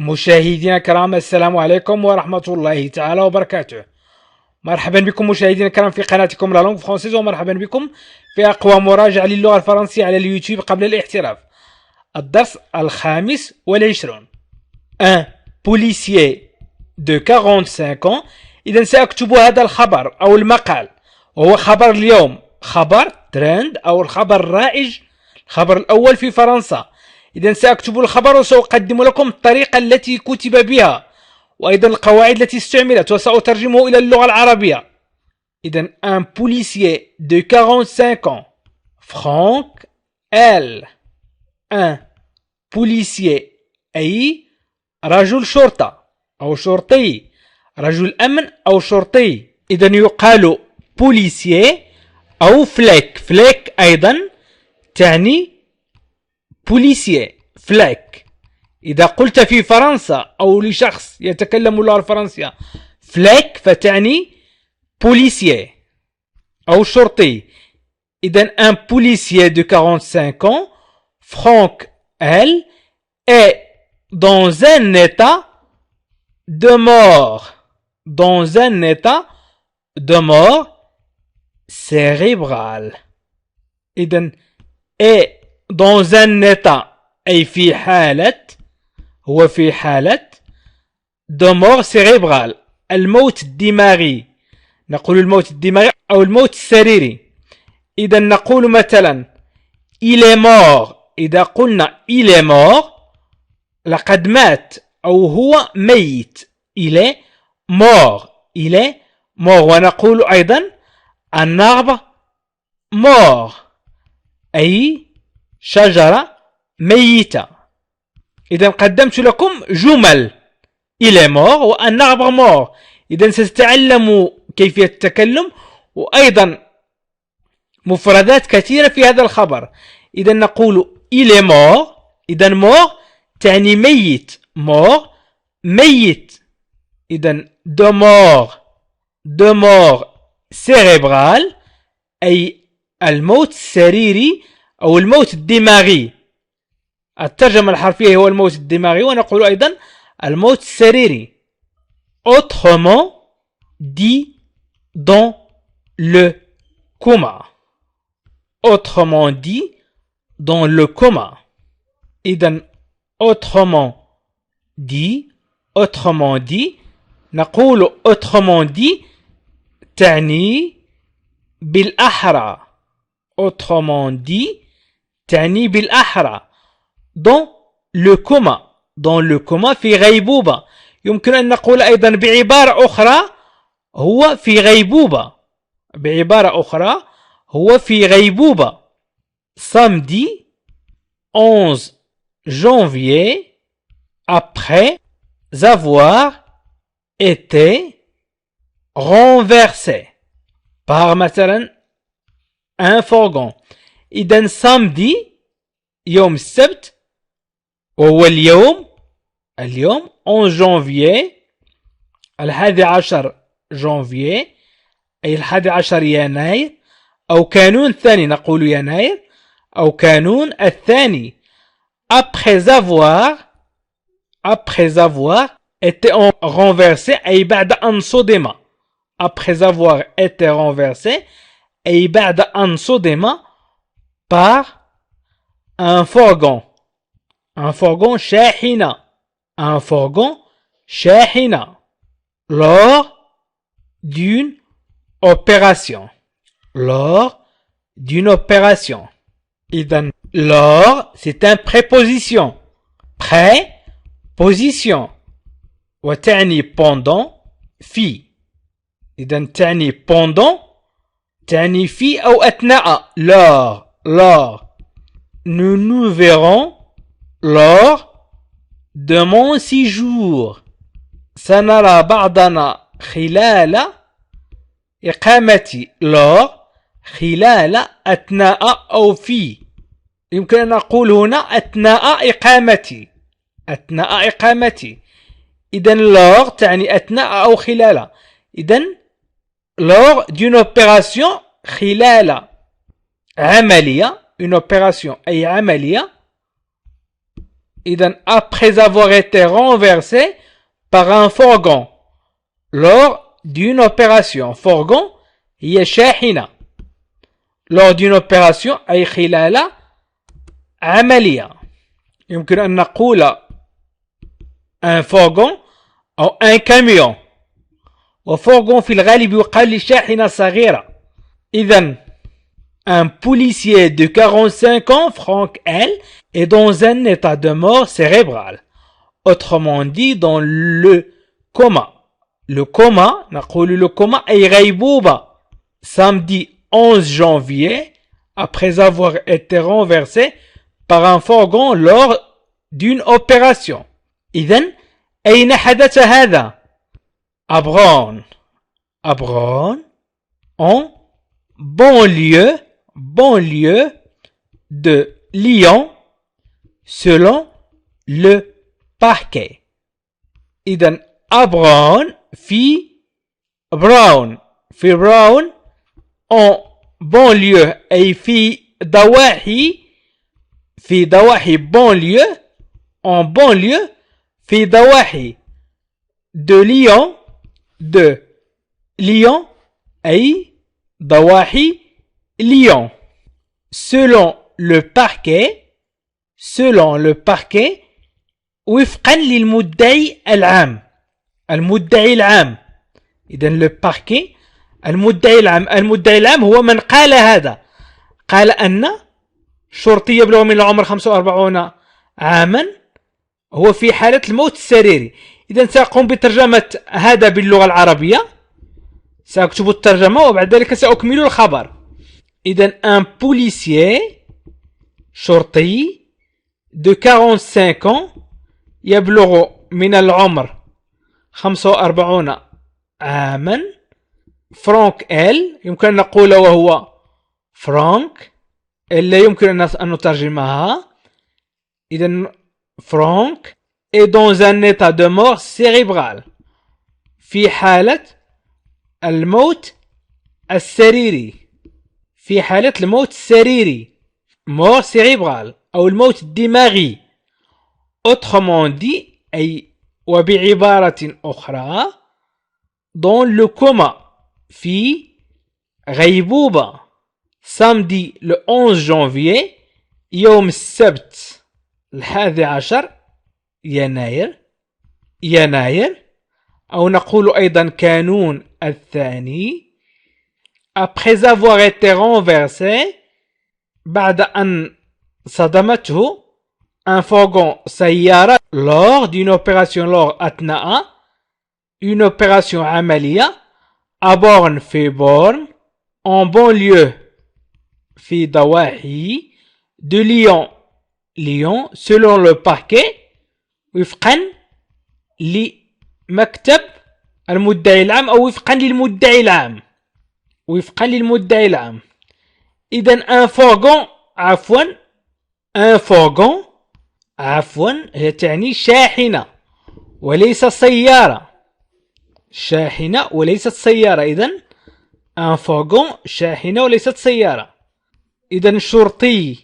مشاهدينا الكرام، السلام عليكم ورحمة الله تعالى وبركاته. مرحبا بكم مشاهدينا الكرام في قناتكم لا لونغ فرونسيز، ومرحبا بكم في أقوى مراجعة للغة الفرنسية على اليوتيوب قبل الاحتراف. الدرس الخامس والعشرون. Un policier de 45 ans. إذا سأكتب هذا الخبر أو المقال، وهو خبر اليوم، خبر ترند أو الخبر الرائج، الخبر الأول في فرنسا. إذا سأكتب الخبر وسأقدم لكم الطريقة التي كتب بها، وأيضا القواعد التي استعملت، وسأترجمه إلى اللغة العربية. إذا un policier de 45 ans. Franck L. un policier أي رجل شرطة أو شرطي، رجل أمن أو شرطي. إذا يقال policier أو فليك. فليك أيضا تعني policier فلاك. إذا قلت في فرنسا أو لشخص يتكلم اللغة الفرنسية فلاك فتعني policier أو شرطي. إذا un policier de 45 ans, Franck L, est dans un état de mort. Dans un état de mort cérébrale. إذا est dans un état أي في حالة، هو في حالة de mort cérébrale، الموت الدماغي. نقول الموت الدماغي أو الموت السريري. إذا نقول مثلا il est mort. إذا قلنا il est mort لقد مات أو هو ميت. il est mort. il est mort. ونقول أيضا un arbre mort أي شجرة ميتة. إذا قدمت لكم جمل il est mort و un arbre mort. إذا ستتعلموا كيفية التكلم وأيضا مفردات كثيرة في هذا الخبر. إذا نقول il est mort. إذا mort تعني ميت. mort ميت. إذا de mort cérébral أي الموت السريري أو الموت الدماغي. الترجمة الحرفية هو الموت الدماغي، ونقول أيضا الموت السريري. autrement dit dans le coma. autrement dit dans le coma. إذا autrement dit نقول autrement dit تعني بالأحرى. autrement dit تعني بالأحرى. dans le coma. dans le coma في غيبوبة. يمكن أن نقول أيضا بعبارة أخرى هو في غيبوبة. بعبارة أخرى هو في غيبوبة. samedi 11 janvier après avoir été renversé par مثلا un fourgon. إذا samedi يوم السبت وهو اليوم 11 janvier 11 janvier أي 11 يناير أو كانون الثاني، نقول يناير أو كانون الثاني. après avoir été renversé أي بعد أن صدم. après avoir été renversé أي بعد أن صدم par un fourgon. un fourgon شاحنة. un fourgon شاحنة lors d'une opération. lors d'une opération. إذن lors c'est un préposition. préposition وتعني pendant في. إذن تعني pendant تعني في أو أثناء. lors nous verrons lors de mon séjour. سنرى بعضنا خلال إقامتي. lors خلال أثناء أو في. يمكن أن نقول هنا أثناء إقامتي. أثناء إقامتي. إذن lors تعني أثناء أو خلال. إذن lors d'une opération خلال عملية. une opération أي عملية après avoir été renversé par un fourgon lors d'une opération. fourgon هي شاحنة. lors d'une opération أي خلال عملية. يمكن أن نقول un fourgon أو un camion. وفوغون في الغالب يقال لشاحنة صغيرة. إذن un policier de 45 ans, Frank L, est dans un état de mort cérébrale. Autrement dit, dans le coma. Le coma, نقول le coma أي غيبوبة. Samedi 11 janvier, après avoir été renversé par un fourgon lors d'une opération. إذن أين حدث هذا؟ À Brown. À Brown, en banlieue de Lyon, selon le parquet. إذن à Brown في Brown en banlieue أي في ضواحي banlieue en banlieue في ضواحي de Lyon أي ضواحي Lyon. Selon le parquet وفقا للمدعي العام. المدعي العام. إذن le parquet المدعي العام هو من قال هذا. قال أن شرطي يبلغ من العمر 45 عاما هو في حالة الموت السريري. إذن سأقوم بترجمة هذا باللغة العربية. سأكتب الترجمة وبعد ذلك سأكمل الخبر. إذن un policier شرطي de 45 ans يبلغ من العمر 45 عاما. فرانك إل يمكن أن نقول وهو فرانك لا يمكن أن نترجمها. إذن فرانك est dans un état de mort cérébrale في حالة الموت السريري. mort cérébrale أو الموت الدماغي. autrement dit أي وبعبارة أخرى dans le coma في غيبوبة. samedi le 11 janvier يوم السبت 11 يناير أو نقول أيضا كانون الثاني. après avoir été renversé بعد أن صدمته un fourgon سيارة lors d'une opération أثناء une opération عملية à Born في بورن en banlieue في ضواحي de Lyon selon le parquet وفقا لمكتب المدعي العام أو وفقا للمدعي العام. إذن un fourgon عفوا هي تعني شاحنة وليس سيارة. إذن un fourgon شاحنة وليست سيارة. إذن شرطي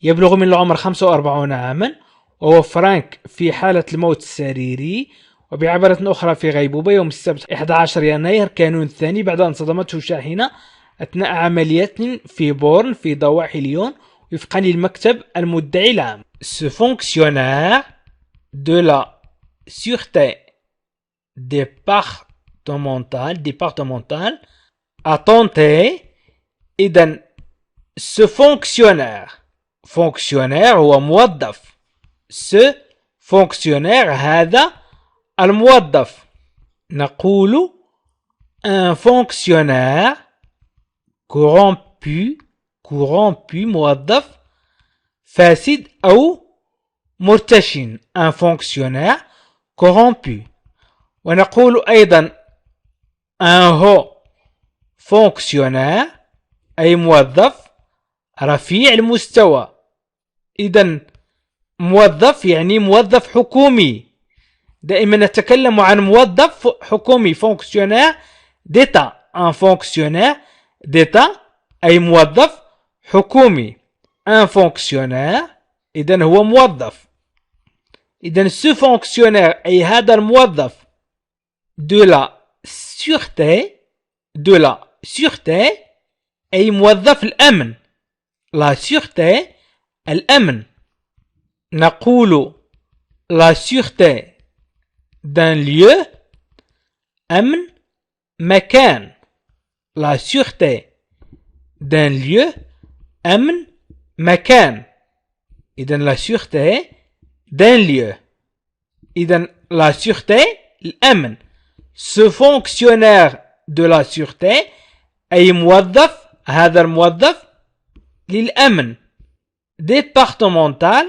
يبلغ من العمر 45 عاما وهو فرانك في حالة الموت السريري وبعبارة أخرى في غيبوبة يوم السبت 11 يناير كانون الثاني بعد أن صدمته شاحنة أثناء عمليات في بورن في ضواحي ليون وفقا للمكتب المدعي العام. Ce fonctionnaire de la sûreté départementale a tenté. إذن ce fonctionnaire هو موظف. ce fonctionnaire هذا الموظف. نقول un fonctionnaire corrompu موظف فاسد أو مرتشن. un fonctionnaire corrompu. ونقول أيضا un haut fonctionnaire أي موظف رفيع المستوى. إذن موظف يعني موظف حكومي. دائما نتكلم عن موظف حكومي fonctionnaire d'État. un fonctionnaire d'État أي موظف حكومي. un fonctionnaire إذن هو موظف. إذن ce fonctionnaire أي هذا الموظف de la sûreté أي موظف الأمن la sûreté الأمن نقول la sûreté d'un lieu أمن مكان la sûreté d'un lieu أمن مكان إذن la sûreté d'un lieu إذن la sûreté الأمن ce fonctionnaire de la sûreté أي موظف هذا الموظف للأمن départemental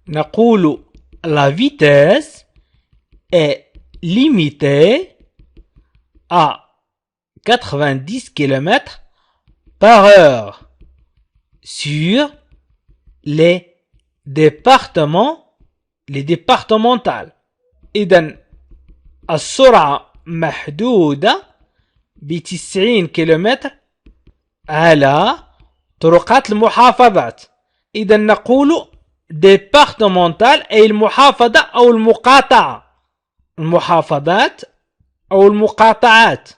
نقول la vitesse est limitée à 90 km par heure sur les départementales. إذن السرعة محدودة ب90 كيلومتر على طرقات المحافظات. إذن نقول départemental أي المحافظة أو المقاطعة المحافظات أو المقاطعات.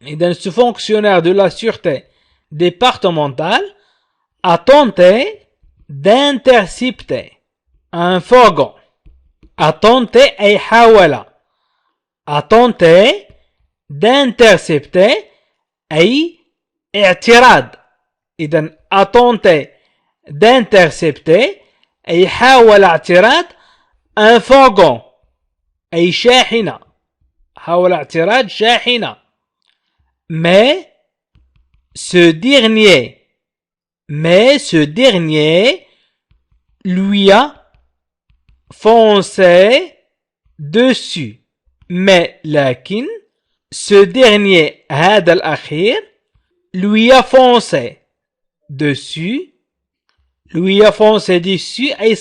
إذن ce fonctionnaire de la sûreté départementale a tenté d'intercepter un fourgon. A tenté أي حاول. A tenté d'intercepter أي اعتراض. إذن a tenté d'intercepter أي حاول اعتراض un fourgon أي شاحنة. حاول اعتراض شاحنة. Mais ce dernier lui a foncé dessus. Mais لكن ce dernier هذا الأخير lui a foncé dessus أي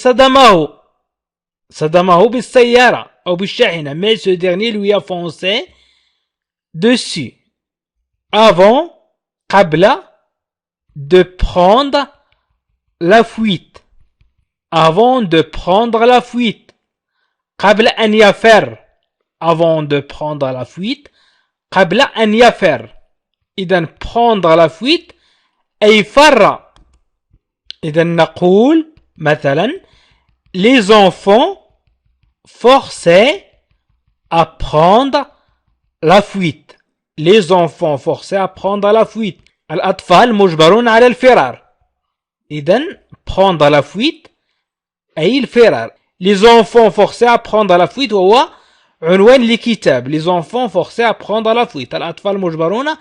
صدمه بالسيارة أو بالشاحنة. Mais ce dernier lui a foncé dessus avant قبل de prendre la fuite. Avant de prendre la fuite. قبل أن يفر. Avant de prendre la fuite. قبل أن يفر. إذن prendre la fuite أي فر. إذن نقول مثلا les enfants forcés à prendre la fuite. Les enfants forcés à prendre la fuite. الأطفال مجبرون على الفرار. إذن prendre la fuite أي الفرار. Les enfants forcés à prendre la fuite وهو عنوان لكتاب. Les enfants forcés à prendre la fuite. الأطفال مجبرون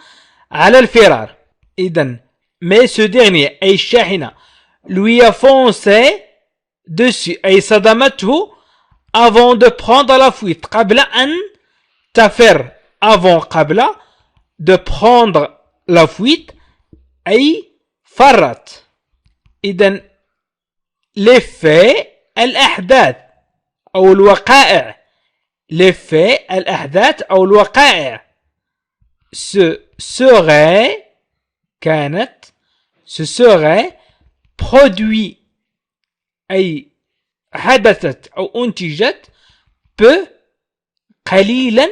على الفرار. إذن mais ce dernier أي الشاحنة lui a foncé dessus أي صدمته avant de prendre la fuite. قبل أن تفر. Avant قبل de prendre la fuite أي فرت. إذن les faits الأحداث أو الوقائع. les faits الأحداث أو الوقائع ce serait كانت ce serait produit أي حدثت أو أنتجت peu قليلا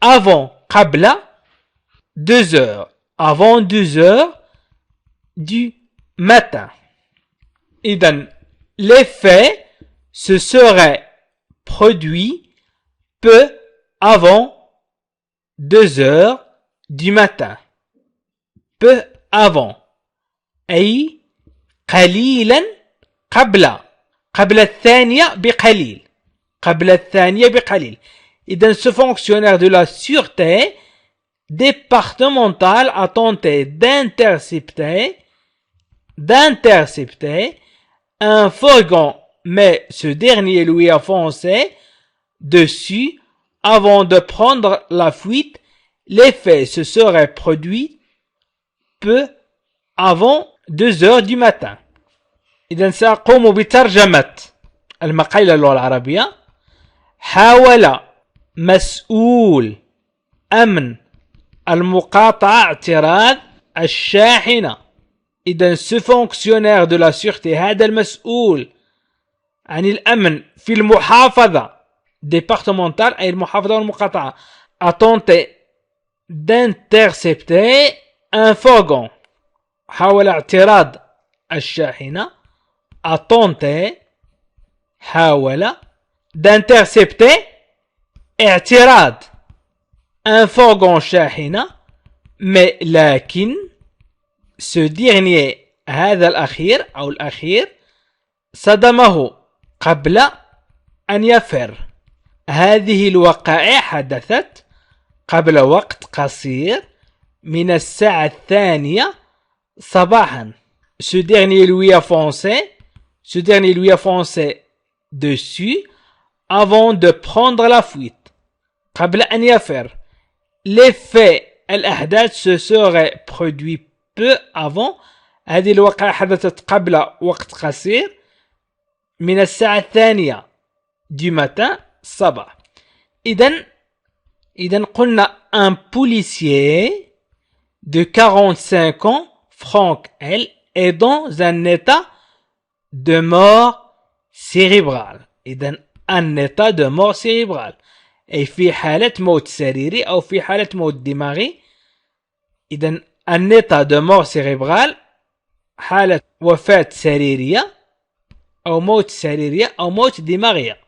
avant قبل 2 heures. Avant 2 heures du matin. إذن les faits se seraient produits peu avant 2 heures du matin. Peu avant أي قليلا قبل الثانية بقليل. قبل الثانية بقليل. إذن ce fonctionnaire de la sûreté départementale a tenté d'intercepter un fourgon, mais ce dernier lui a foncé dessus avant de prendre la fuite. Les faits se seraient produits peu avant 2 heures du matin. إذن سأقوم بترجمة المقالة اللغة العربية. حاول مسؤول أمن المقاطعة اعتراض الشاحنة. إذن ce fonctionnaire de la sûreté هذا المسؤول عن الأمن في المحافظة départementale أي المحافظة والمقاطعة a tenté d'intercepter un fourgon حاول اعتراض الشاحنة a tenté حاول d'intercepter اعتراض un fourgon شاحنة mais لكن ce dernier هذا الأخير أو الأخير صدمه قبل أن يفر هذه الوقائع حدثت قبل وقت قصير من الساعة 2 صباحا ce dernier lui a foncé dessus avant de prendre la fuite قبل أن يفر les faits الأحداث se seraient produits peu avant هذه الوقائع حدثت قبل وقت قصير من الساعة 2 du matin الصباح إذن قلنا un policier de 45 ans Franck L est dans un état de mort cérébrale إذن un état de mort cérébrale أي في حالة موت سريري أو في حالة موت دماغي إذن un état de mort cérébrale حالة وفاة سريرية أو موت سريرية أو موت دماغية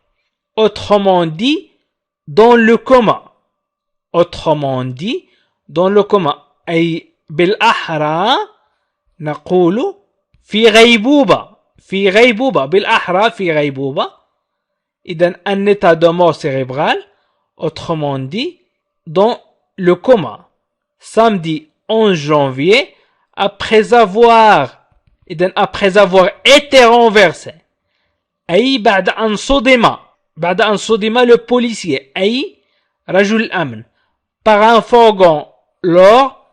autrement dit dans le coma أي بالأحرى نقول في غيبوبة بالأحرى في غيبوبة إذن un état de mort cérébrale autrement dit dans le coma samedi 11 janvier après avoir été renversé أي بعد أن صدم le policier أي رجل الأمن par un fourgon lors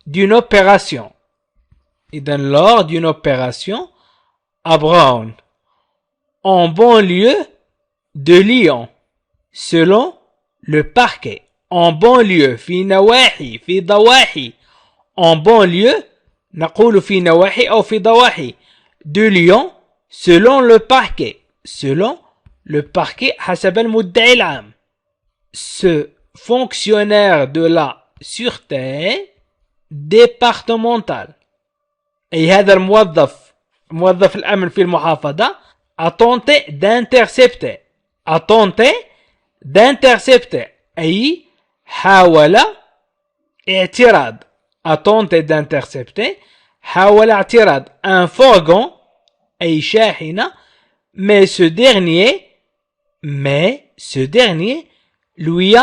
d'une opération lors d'une opération à Brown en banlieue de Lyon selon le parquet en banlieue في نواحي في ضواحي en banlieue نقول في نواحي أو في ضواحي de Lyon selon le parquet حسب المدعي العام ce fonctionnaire de la sûreté départementale أي هذا موظف الأمن في المحافظة a tenté d'intercepter أي حاول اعتراض a tenté d'intercepter حاول اعتراض un fourgon أي شاحنة mais ce dernier lui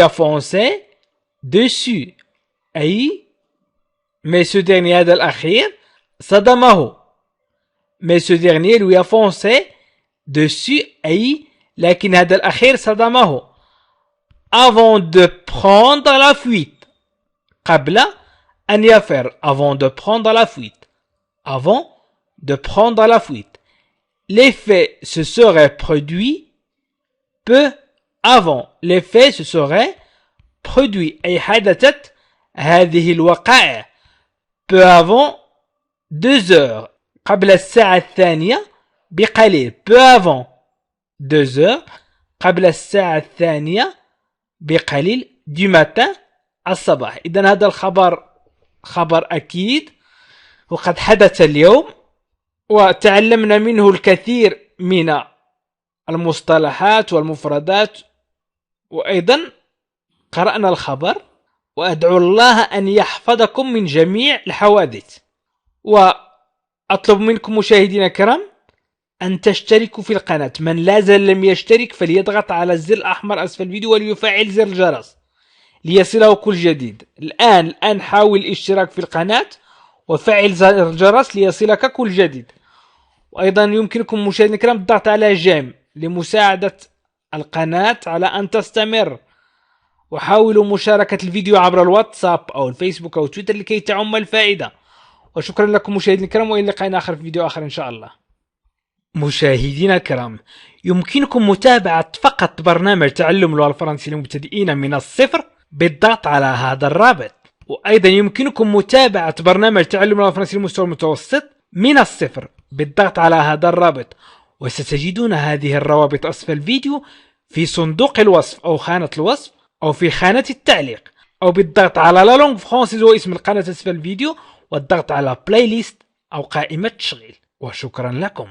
a foncé dessus أي mais ce dernier هذا الأخير صدمه mais ce dernier lui a foncé dessus أي لكن هذا الأخير صدمه avant de prendre la fuite قبل أن يفر avant de prendre la fuite les faits se seraient produits peu avant أي حدثت هذه الوقائع peu avant 2 heures قبل الساعة 2 بقليل peu avant 2 heures قبل الساعة 2 بقليل du matin الصباح إذن هذا الخبر خبر أكيد وقد حدث اليوم وتعلمنا منه الكثير من المصطلحات والمفردات وأيضا قرأنا الخبر وأدعو الله أن يحفظكم من جميع الحوادث وأطلب منكم مشاهدينا الكرام أن تشتركوا في القناة من لا زال لم يشترك فليضغط على الزر الأحمر أسفل الفيديو وليفعل زر الجرس ليصله كل جديد الآن حاول الاشتراك في القناة وفعل زر الجرس ليصلك كل جديد وأيضا يمكنكم مشاهدينا الكرام الضغط على جيم لمساعدة القناة على أن تستمر وحاولوا مشاركة الفيديو عبر الواتساب أو الفيسبوك أو تويتر لكي تعم الفائدة وشكرا لكم مشاهدينا الكرام وإلى لقاء آخر في فيديو آخر إن شاء الله. مشاهدينا الكرام يمكنكم متابعة فقط برنامج تعلم اللغة الفرنسية للمبتدئين من الصفر بالضغط على هذا الرابط وأيضا يمكنكم متابعة برنامج تعلم اللغة الفرنسية للمستوى المتوسط من الصفر بالضغط على هذا الرابط، وستجدون هذه الروابط أسفل الفيديو في صندوق الوصف أو خانة الوصف أو في خانة التعليق، أو بالضغط على لا لونغ فرونسيز واسم القناة أسفل الفيديو والضغط على بلاي ليست أو قائمة تشغيل. وشكرا لكم.